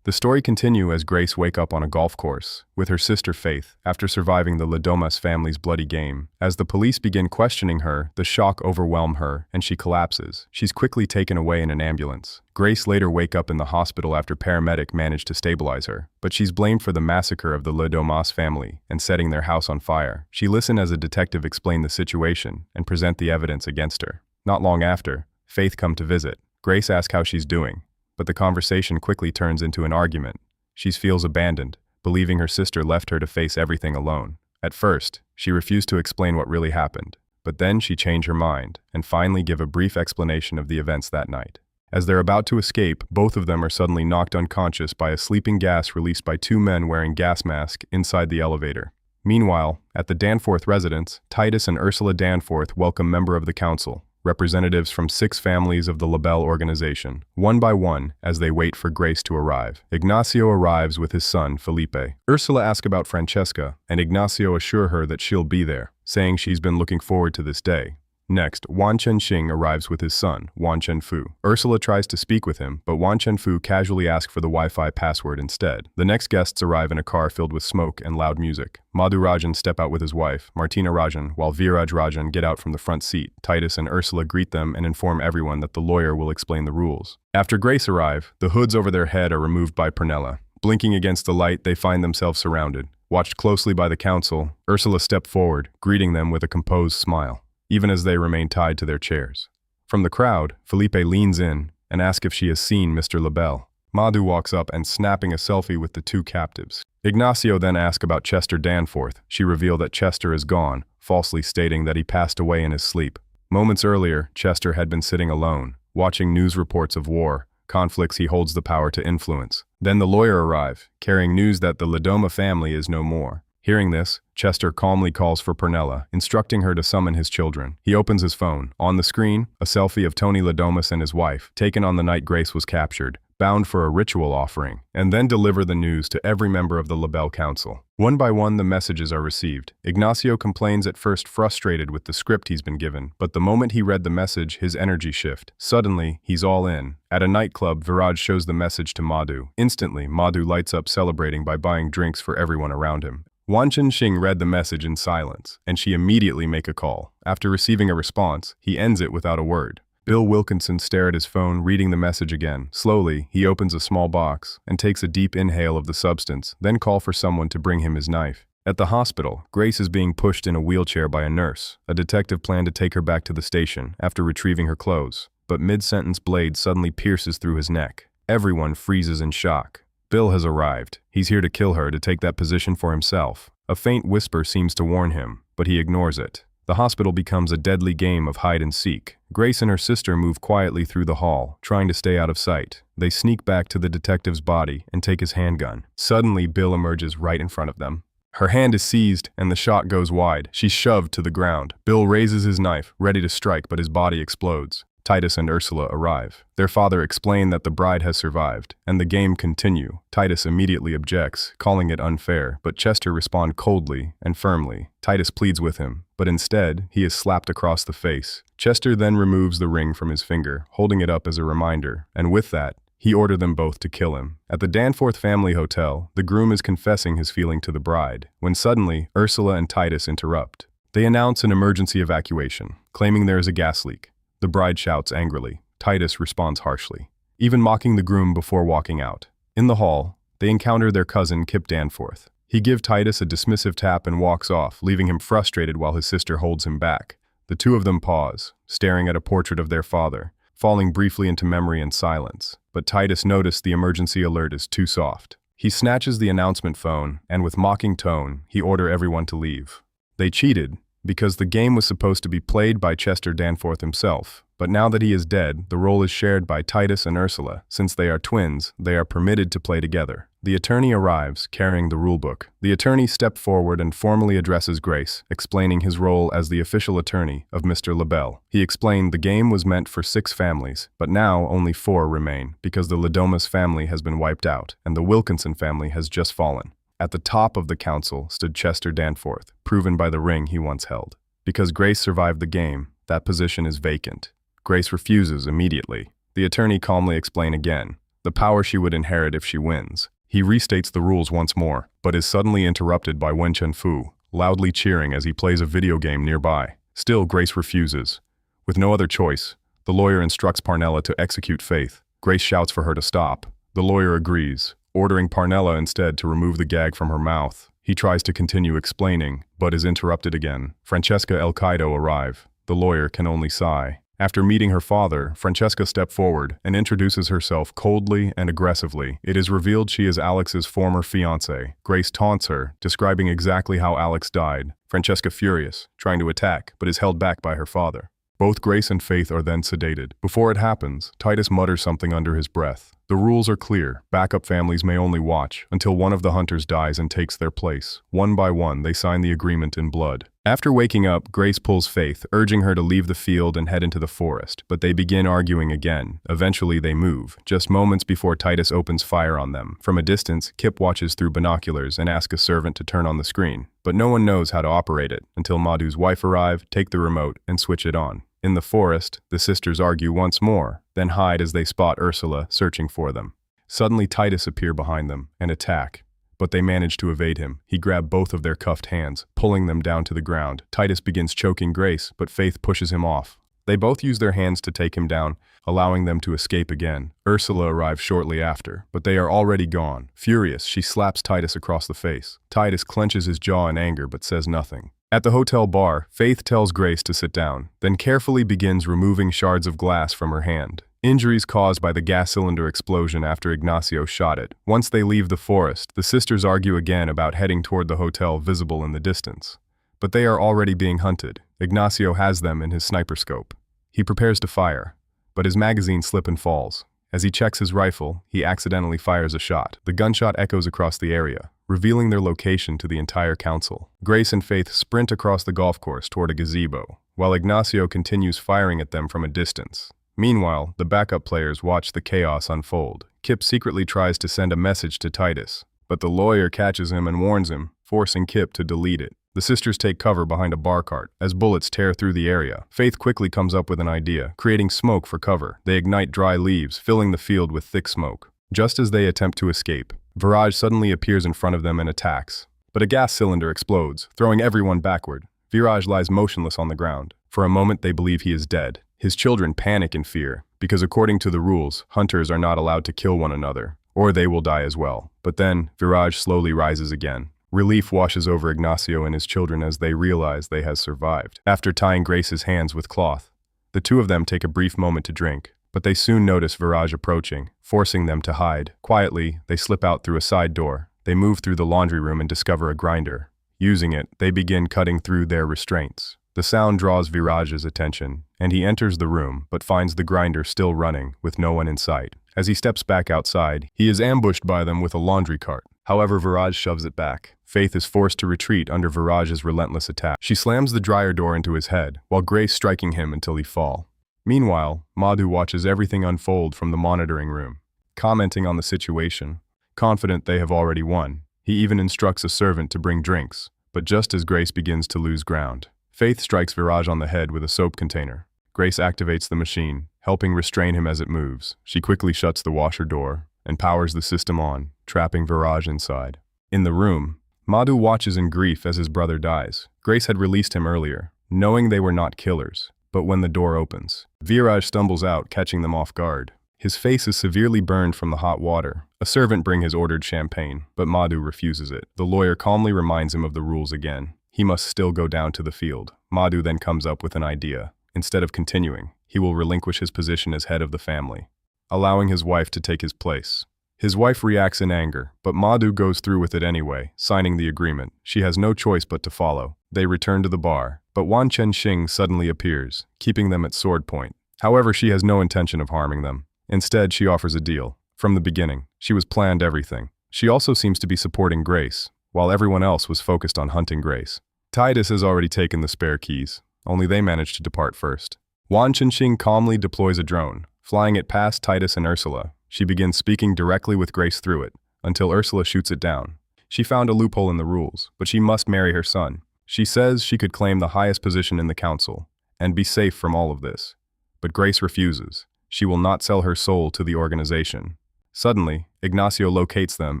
The story continues as Grace wakes up on a golf course with her sister Faith after surviving the Ladomas family's bloody game. As the police begin questioning her, the shock overwhelms her and she collapses. She's quickly taken away in an ambulance. Grace later wakes up in the hospital after paramedics manage to stabilize her, but she's blamed for the massacre of the Ladomas family and setting their house on fire. She listens as a detective explains the situation and present the evidence against her. Not long after, Faith comes to visit. Grace asks how she's doing, but the conversation quickly turns into an argument. She feels abandoned, believing her sister left her to face everything alone. At first, she refused to explain what really happened, but then she changed her mind and finally give a brief explanation of the events that night. As they're about to escape, both of them are suddenly knocked unconscious by a sleeping gas released by two men wearing gas masks inside the elevator. Meanwhile, at the Danforth residence, Titus and Ursula Danforth welcome member of the council, representatives from 6 families of the LaBelle organization, one by one as they wait for Grace to arrive. Ignacio arrives with his son, Felipe. Ursula asks about Francesca, and Ignacio assures her that she'll be there, saying she's been looking forward to this day. Next, Wan Chenxing arrives with his son, Wan Chenfu. Ursula tries to speak with him, but Wan Chenfu casually asks for the Wi-Fi password instead. The next guests arrive in a car filled with smoke and loud music. Madhu Rajan step out with his wife, Martina Rajan, while Viraj Rajan get out from the front seat. Titus and Ursula greet them and inform everyone that the lawyer will explain the rules. After Grace arrive, the hoods over their head are removed by Pernella. Blinking against the light, they find themselves surrounded. Watched closely by the council, Ursula steps forward, greeting them with a composed smile, even as they remain tied to their chairs. From the crowd, Felipe leans in and asks if she has seen Mr. LaBelle. Madhu walks up and snapping a selfie with the 2 captives. Ignacio then asks about Chester Danforth. She reveals that Chester is gone, falsely stating that he passed away in his sleep. Moments earlier, Chester had been sitting alone, watching news reports of war, conflicts he holds the power to influence. Then the lawyer arrives, carrying news that the Ladoma family is no more. Hearing this, Chester calmly calls for Pernella, instructing her to summon his children. He opens his phone. On the screen, a selfie of Tony Ladomas and his wife, taken on the night Grace was captured, bound for a ritual offering, and then deliver the news to every member of the LaBelle Council. One by one, the messages are received. Ignacio complains at first frustrated with the script he's been given, but the moment he read the message, his energy shift. Suddenly, he's all in. At a nightclub, Viraj shows the message to Madhu. Instantly, Madhu lights up celebrating by buying drinks for everyone around him. Wan Chenxing read the message in silence, and she immediately make a call. After receiving a response, he ends it without a word. Bill Wilkinson stares at his phone, reading the message again. Slowly, he opens a small box and takes a deep inhale of the substance, then calls for someone to bring him his knife. At the hospital, Grace is being pushed in a wheelchair by a nurse. A detective planned to take her back to the station after retrieving her clothes, but mid-sentence blade suddenly pierces through his neck. Everyone freezes in shock. Bill has arrived. He's here to kill her to take that position for himself. A faint whisper seems to warn him, but he ignores it. The hospital becomes a deadly game of hide and seek. Grace and her sister move quietly through the hall, trying to stay out of sight. They sneak back to the detective's body and take his handgun. Suddenly, Bill emerges right in front of them. Her hand is seized, and the shot goes wide. She's shoved to the ground. Bill raises his knife, ready to strike, but his body explodes. Titus and Ursula arrive. Their father explains that the bride has survived, and the game continue. Titus immediately objects, calling it unfair, but Chester responds coldly and firmly. Titus pleads with him, but instead, he is slapped across the face. Chester then removes the ring from his finger, holding it up as a reminder, and with that, he ordered them both to kill him. At the Danforth family hotel, the groom is confessing his feeling to the bride, when suddenly, Ursula and Titus interrupt. They announce an emergency evacuation, claiming there is a gas leak. The bride shouts angrily. Titus responds harshly, even mocking the groom before walking out. In the hall, they encounter their cousin Kip Danforth. He gives Titus a dismissive tap and walks off, leaving him frustrated while his sister holds him back. The two of them pause, staring at a portrait of their father, falling briefly into memory and silence. But Titus noticed the emergency alert is too soft. He snatches the announcement phone, and with mocking tone, he orders everyone to leave. They cheated, because the game was supposed to be played by Chester Danforth himself. But now that he is dead, the role is shared by Titus and Ursula. Since they are twins, they are permitted to play together. The attorney arrives, carrying the rulebook. The attorney steps forward and formally addresses Grace, explaining his role as the official attorney of Mr. LaBelle. He explained the game was meant for 6 families, but now only 4 remain, because the Ladomas family has been wiped out, and the Wilkinson family has just fallen. At the top of the council stood Chester Danforth, proven by the ring he once held. Because Grace survived the game, that position is vacant. Grace refuses immediately. The attorney calmly explains again. the power she would inherit if she wins. He restates the rules once more, but is suddenly interrupted by Wen Chenfu, loudly cheering as he plays a video game nearby. Still, Grace refuses. With no other choice, the lawyer instructs Parnella to execute Faith. Grace shouts for her to stop. The lawyer agrees, ordering Parnella instead to remove the gag from her mouth. He tries to continue explaining, but is interrupted again. Francesca El Caido arrive. The lawyer can only sigh. After meeting her father, Francesca steps forward and introduces herself coldly and aggressively. It is revealed she is Alex's former fiancée. Grace taunts her, describing exactly how Alex died. Francesca furious, trying to attack, but is held back by her father. Both Grace and Faith are then sedated. Before it happens, Titus mutters something under his breath. The rules are clear. Backup families may only watch until one of the hunters dies and takes their place. One by one, they sign the agreement in blood. After waking up, Grace pulls Faith, urging her to leave the field and head into the forest, but they begin arguing again. Eventually they move, just moments before Titus opens fire on them. From a distance, Kip watches through binoculars and asks a servant to turn on the screen, but no one knows how to operate it until Madhu's wife arrives, take the remote, and switch it on. In the forest, the sisters argue once more, then hide as they spot Ursula searching for them. Suddenly Titus appears behind them and attack, but they manage to evade him. He grabs both of their cuffed hands, pulling them down to the ground. Titus begins choking Grace, but Faith pushes him off. They both use their hands to take him down, allowing them to escape again. Ursula arrives shortly after, but they are already gone. Furious, she slaps Titus across the face. Titus clenches his jaw in anger but says nothing. At the hotel bar, Faith tells Grace to sit down, then carefully begins removing shards of glass from her hand. Injuries caused by the gas cylinder explosion after Ignacio shot it. Once they leave the forest, the sisters argue again about heading toward the hotel visible in the distance. But they are already being hunted. Ignacio has them in his sniper scope. He prepares to fire, but his magazine slips and falls. As he checks his rifle, he accidentally fires a shot. The gunshot echoes across the area, revealing their location to the entire council. Grace and Faith sprint across the golf course toward a gazebo, while Ignacio continues firing at them from a distance. Meanwhile, the backup players watch the chaos unfold. Kip secretly tries to send a message to Titus, but the lawyer catches him and warns him, forcing Kip to delete it. The sisters take cover behind a bar cart as bullets tear through the area. Faith quickly comes up with an idea, creating smoke for cover. They ignite dry leaves, filling the field with thick smoke. Just as they attempt to escape, Viraj suddenly appears in front of them and attacks. But a gas cylinder explodes, throwing everyone backward. Viraj lies motionless on the ground. For a moment they believe he is dead. His children panic in fear, because according to the rules, hunters are not allowed to kill one another, or they will die as well. But then, Viraj slowly rises again. Relief washes over Ignacio and his children as they realize they have survived. After tying Grace's hands with cloth, the two of them take a brief moment to drink, but they soon notice Viraj approaching, forcing them to hide. Quietly, they slip out through a side door. They move through the laundry room and discover a grinder. Using it, they begin cutting through their restraints. The sound draws Viraj's attention, and he enters the room, but finds the grinder still running, with no one in sight. As he steps back outside, he is ambushed by them with a laundry cart. However, Viraj shoves it back. Faith is forced to retreat under Viraj's relentless attack. She slams the dryer door into his head, while Grace striking him until he falls. Meanwhile, Madhu watches everything unfold from the monitoring room, commenting on the situation. Confident they have already won, he even instructs a servant to bring drinks, but just as Grace begins to lose ground, Faith strikes Viraj on the head with a soap container. Grace activates the machine, helping restrain him as it moves. She quickly shuts the washer door and powers the system on, trapping Viraj inside. In the room, Madhu watches in grief as his brother dies. Grace had released him earlier, knowing they were not killers. But when the door opens, Viraj stumbles out, catching them off guard. His face is severely burned from the hot water. A servant brings his ordered champagne, but Madhu refuses it. The lawyer calmly reminds him of the rules again. He must still go down to the field. Madhu then comes up with an idea. Instead of continuing, he will relinquish his position as head of the family, allowing his wife to take his place. His wife reacts in anger, but Madhu goes through with it anyway, signing the agreement. She has no choice but to follow. They return to the bar, but Wan Chenxing suddenly appears, keeping them at sword point. However, she has no intention of harming them. Instead, she offers a deal. From the beginning, she was planned everything. She also seems to be supporting Grace, while everyone else was focused on hunting Grace. Titus has already taken the spare keys, only they managed to depart first. Wan Chenxing calmly deploys a drone, flying it past Titus and Ursula. She begins speaking directly with Grace through it, until Ursula shoots it down. She found a loophole in the rules, but she must marry her son. She says she could claim the highest position in the council, and be safe from all of this. But Grace refuses. She will not sell her soul to the organization. Suddenly, Ignacio locates them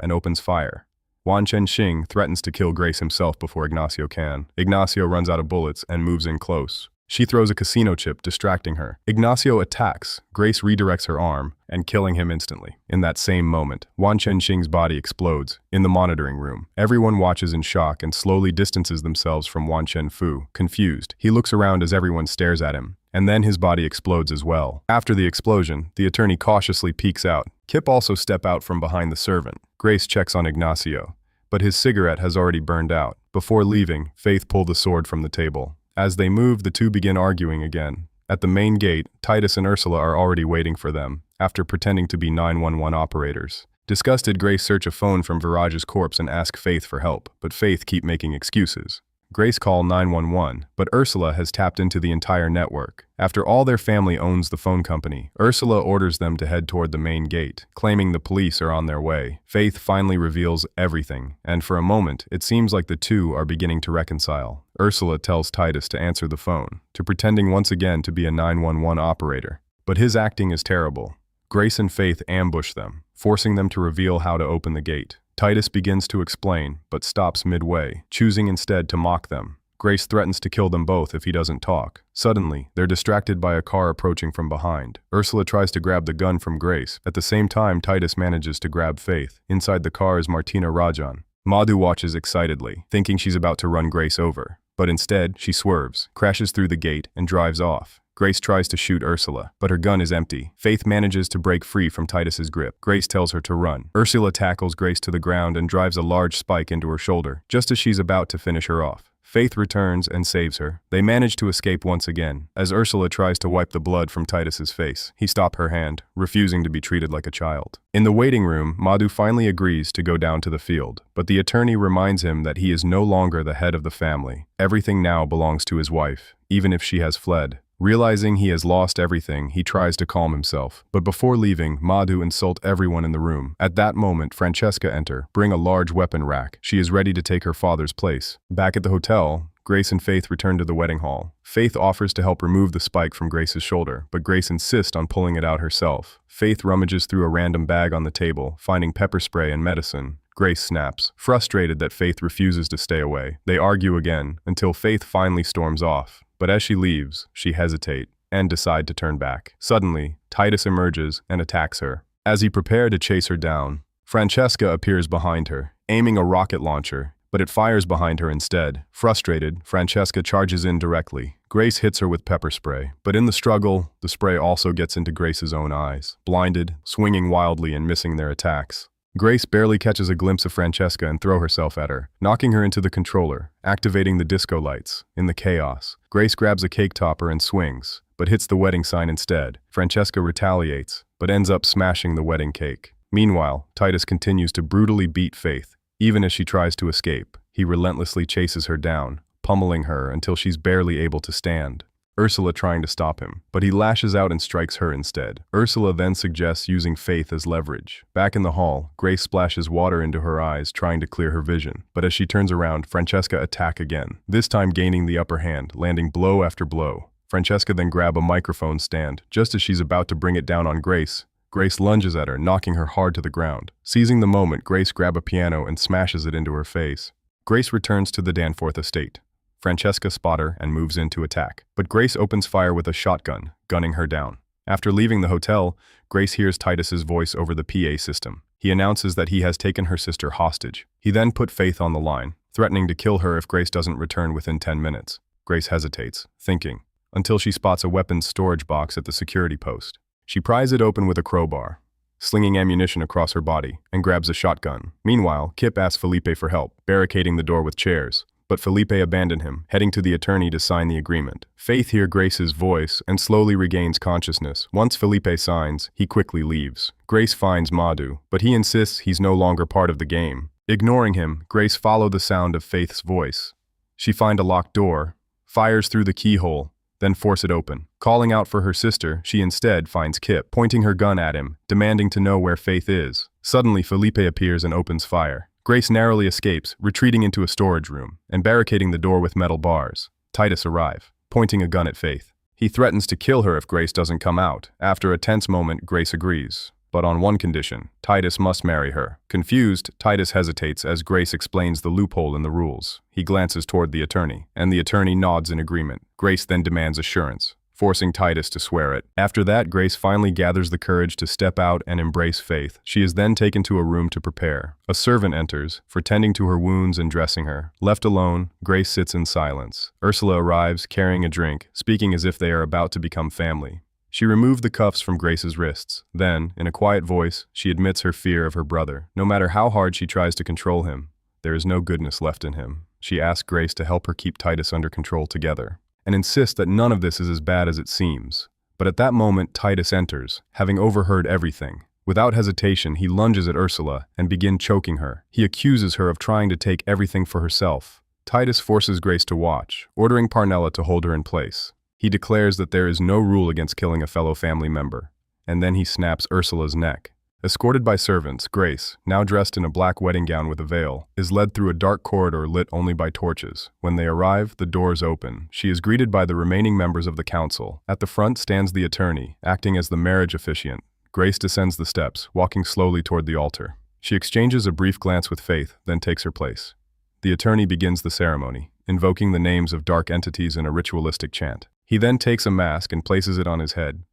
and opens fire. Wan Chen-Xing threatens to kill Grace himself before Ignacio can. Ignacio runs out of bullets and moves in close. She throws a casino chip, distracting her. Ignacio attacks, Grace redirects her arm, and killing him instantly. In that same moment, Wan Chen-Xing's body explodes. In the monitoring room, everyone watches in shock and slowly distances themselves from Wan Chen-Fu, confused. He looks around as everyone stares at him, and then his body explodes as well. After the explosion, the attorney cautiously peeks out. Kip also steps out from behind the servant. Grace checks on Ignacio, but his cigarette has already burned out. Before leaving, Faith pulled the sword from the table. As they move, the two begin arguing again. At the main gate, Titus and Ursula are already waiting for them, after pretending to be 911 operators. Disgusted, Grace search a phone from Viraj's corpse and ask Faith for help, but Faith keep making excuses. Grace call 911, but Ursula has tapped into the entire network. After all, their family owns the phone company. Ursula orders them to head toward the main gate, claiming the police are on their way. Faith finally reveals everything, and for a moment, it seems like the two are beginning to reconcile. Ursula tells Titus to answer the phone, to pretending once again to be a 911 operator. But his acting is terrible. Grace and Faith ambush them, forcing them to reveal how to open the gate. Titus begins to explain, but stops midway, choosing instead to mock them. Grace threatens to kill them both if he doesn't talk. Suddenly, they're distracted by a car approaching from behind. Ursula tries to grab the gun from Grace. At the same time, Titus manages to grab Faith. Inside the car is Martina Rajan. Madhu watches excitedly, thinking she's about to run Grace over. But instead, she swerves, crashes through the gate, and drives off. Grace tries to shoot Ursula, but her gun is empty. Faith manages to break free from Titus's grip. Grace tells her to run. Ursula tackles Grace to the ground and drives a large spike into her shoulder, just as she's about to finish her off. Faith returns and saves her. They manage to escape once again. As Ursula tries to wipe the blood from Titus's face, he stops her hand, refusing to be treated like a child. In the waiting room, Madhu finally agrees to go down to the field, but the attorney reminds him that he is no longer the head of the family. Everything now belongs to his wife, even if she has fled. Realizing he has lost everything, he tries to calm himself. But before leaving, Madhu insults everyone in the room. At that moment, Francesca enters, bring a large weapon rack. She is ready to take her father's place. Back at the hotel, Grace and Faith return to the wedding hall. Faith offers to help remove the spike from Grace's shoulder, but Grace insists on pulling it out herself. Faith rummages through a random bag on the table, finding pepper spray and medicine. Grace snaps, frustrated that Faith refuses to stay away. They argue again, until Faith finally storms off. But as she leaves, she hesitates and decides to turn back. Suddenly, Titus emerges and attacks her. As he prepares to chase her down, Francesca appears behind her, aiming a rocket launcher, but it fires behind her instead. Frustrated, Francesca charges in directly. Grace hits her with pepper spray, but in the struggle, the spray also gets into Grace's own eyes. Blinded, swinging wildly and missing their attacks, Grace barely catches a glimpse of Francesca and throws herself at her, knocking her into the controller, activating the disco lights. In the chaos, Grace grabs a cake topper and swings, but hits the wedding sign instead. Francesca retaliates, but ends up smashing the wedding cake. Meanwhile, Titus continues to brutally beat Faith. Even as she tries to escape, he relentlessly chases her down, pummeling her until she's barely able to stand. Ursula trying to stop him, but he lashes out and strikes her instead. Ursula then suggests using Faith as leverage. Back in the hall, Grace splashes water into her eyes, trying to clear her vision. But as she turns around, Francesca attacks again, this time gaining the upper hand, landing blow after blow. Francesca then grabs a microphone stand. Just as she's about to bring it down on Grace, Grace lunges at her, knocking her hard to the ground. Seizing the moment, Grace grabs a piano and smashes it into her face. Grace returns to the Danforth estate. Francesca spots her and moves in to attack, but Grace opens fire with a shotgun, gunning her down. After leaving the hotel, Grace hears Titus's voice over the PA system. He announces that he has taken her sister hostage. He then put Faith on the line, threatening to kill her if Grace doesn't return within 10 minutes. Grace hesitates, thinking, until she spots a weapons storage box at the security post. She pries it open with a crowbar, slinging ammunition across her body, and grabs a shotgun. Meanwhile, Kip asks Felipe for help, barricading the door with chairs. But Felipe abandoned him, heading to the attorney to sign the agreement. Faith hears Grace's voice and slowly regains consciousness. Once Felipe signs, he quickly leaves. Grace finds Madhu, but he insists he's no longer part of the game. Ignoring him, Grace follows the sound of Faith's voice. She finds a locked door, fires through the keyhole, then forces it open. Calling out for her sister, she instead finds Kip, pointing her gun at him, demanding to know where Faith is. Suddenly, Felipe appears and opens fire. Grace narrowly escapes, retreating into a storage room, and barricading the door with metal bars. Titus arrives, pointing a gun at Faith. He threatens to kill her if Grace doesn't come out. After a tense moment, Grace agrees. but on one condition: Titus must marry her. Confused, Titus hesitates as Grace explains the loophole in the rules. He glances toward the attorney, and the attorney nods in agreement. Grace then demands assurance, forcing Titus to swear it. After that, Grace finally gathers the courage to step out and embrace Faith. She is then taken to a room to prepare. A servant enters, for tending to her wounds and dressing her. Left alone, Grace sits in silence. Ursula arrives, carrying a drink, speaking as if they are about to become family. She removed the cuffs from Grace's wrists. Then, in a quiet voice, she admits her fear of her brother. No matter how hard she tries to control him, there is no goodness left in him. She asks Grace to help her keep Titus under control together, and insists that none of this is as bad as it seems. But at that moment, Titus enters, having overheard everything. Without hesitation, he lunges at Ursula and begins choking her. He accuses her of trying to take everything for herself. Titus forces Grace to watch, ordering Parnella to hold her in place. He declares that there is no rule against killing a fellow family member, and then he snaps Ursula's neck. Escorted by servants, Grace, now dressed in a black wedding gown with a veil, is led through a dark corridor lit only by torches. When they arrive, the doors open. She is greeted by the remaining members of the council. At the front stands the attorney, acting as the marriage officiant. Grace descends the steps, walking slowly toward the altar. She exchanges a brief glance with Faith, then takes her place. The attorney begins the ceremony, invoking the names of dark entities in a ritualistic chant. He then takes a mask and places it on his head.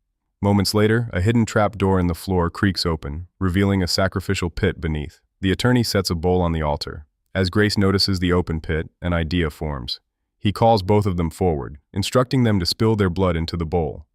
Moments later, a hidden trap door in the floor creaks open, revealing a sacrificial pit beneath. The attorney sets a bowl on the altar. As Grace notices the open pit, an idea forms. He calls both of them forward, instructing them to spill their blood into the bowl.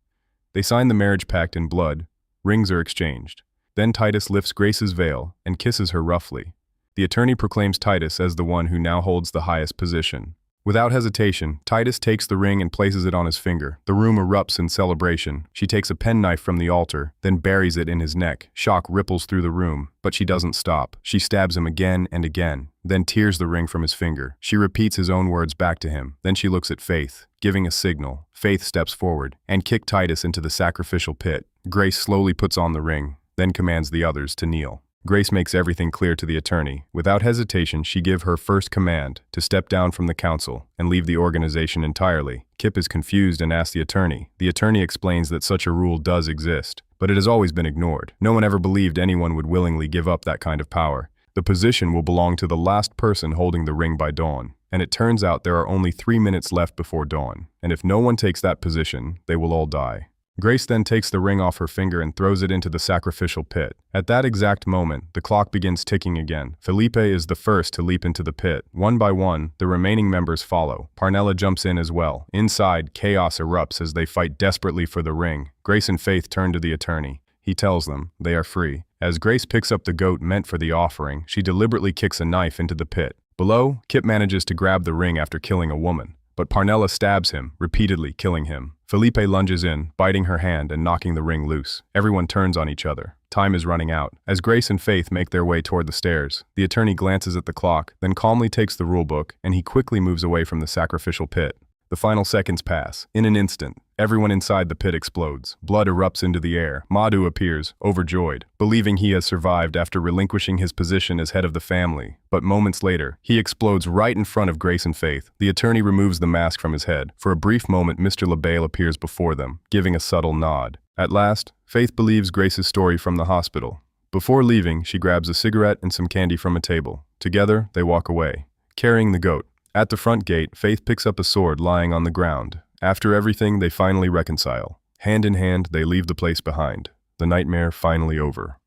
They sign the marriage pact in blood. Rings are exchanged. Then Titus lifts Grace's veil and kisses her roughly. The attorney proclaims Titus as the one who now holds the highest position. Without hesitation, Titus takes the ring and places it on his finger. The room erupts in celebration. She takes a penknife from the altar, then buries it in his neck. Shock ripples through the room, but she doesn't stop. She stabs him again and again, then tears the ring from his finger. She repeats his own words back to him. Then she looks at Faith, giving a signal. Faith steps forward and kicks Titus into the sacrificial pit. Grace slowly puts on the ring, then commands the others to kneel. Grace makes everything clear to the attorney. Without hesitation, she gives her first command to step down from the council and leave the organization entirely. Kip is confused and asks the attorney. The attorney explains that such a rule does exist, but it has always been ignored. No one ever believed anyone would willingly give up that kind of power. The position will belong to the last person holding the ring by dawn, and it turns out there are only 3 minutes left before dawn, and if no one takes that position, they will all die. Grace then takes the ring off her finger and throws it into the sacrificial pit. At that exact moment, the clock begins ticking again. Felipe is the first to leap into the pit. One by one, the remaining members follow. Parnella jumps in as well. Inside, chaos erupts as they fight desperately for the ring. Grace and Faith turn to the attorney. He tells them they are free. As Grace picks up the goat meant for the offering, she deliberately kicks a knife into the pit. Below, Kip manages to grab the ring after killing a woman, but Parnella stabs him, repeatedly killing him. Felipe lunges in, biting her hand and knocking the ring loose. Everyone turns on each other. Time is running out. As Grace and Faith make their way toward the stairs, the attorney glances at the clock, then calmly takes the rulebook, and he quickly moves away from the sacrificial pit. The final seconds pass. In an instant, everyone inside the pit explodes. Blood erupts into the air. Madhu appears, overjoyed, believing he has survived after relinquishing his position as head of the family. But moments later, he explodes right in front of Grace and Faith. The attorney removes the mask from his head. For a brief moment, Mr. LaBelle appears before them, giving a subtle nod. At last, Faith believes Grace's story from the hospital. Before leaving, she grabs a cigarette and some candy from a table. Together, they walk away, carrying the goat. At the front gate, Faith picks up a sword lying on the ground. After everything, they finally reconcile. Hand in hand, they leave the place behind. The nightmare finally over.